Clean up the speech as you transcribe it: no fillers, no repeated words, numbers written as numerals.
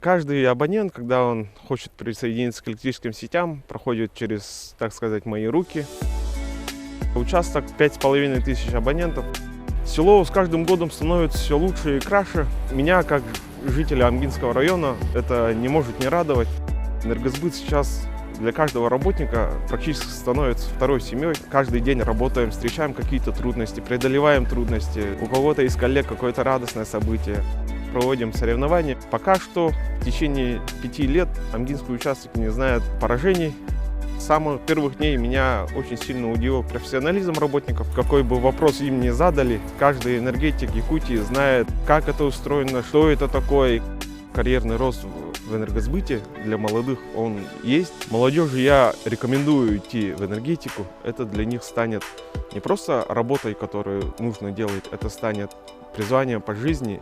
Каждый абонент, когда он хочет присоединиться к электрическим сетям, проходит через, так сказать, мои руки. Участок 5500 абонентов. Село с каждым годом становится все лучше и краше. Меня, как жителя Амгинского района, это не может не радовать. Энергосбыт сейчас для каждого работника практически становится второй семьей. Каждый день работаем, встречаем какие-то трудности, преодолеваем трудности. У кого-то из коллег какое-то радостное событие. Проводим соревнования. Пока что в течение 5 лет Амгинский участок не знает поражений. С самых первых дней меня очень сильно удивил профессионализм работников. Какой бы вопрос им ни задали, каждый энергетик Якутии знает, как это устроено, что это такое. Карьерный рост в энергосбыте для молодых он есть. Молодежи я рекомендую идти в энергетику. Это для них станет не просто работой, которую нужно делать, это станет призванием по жизни.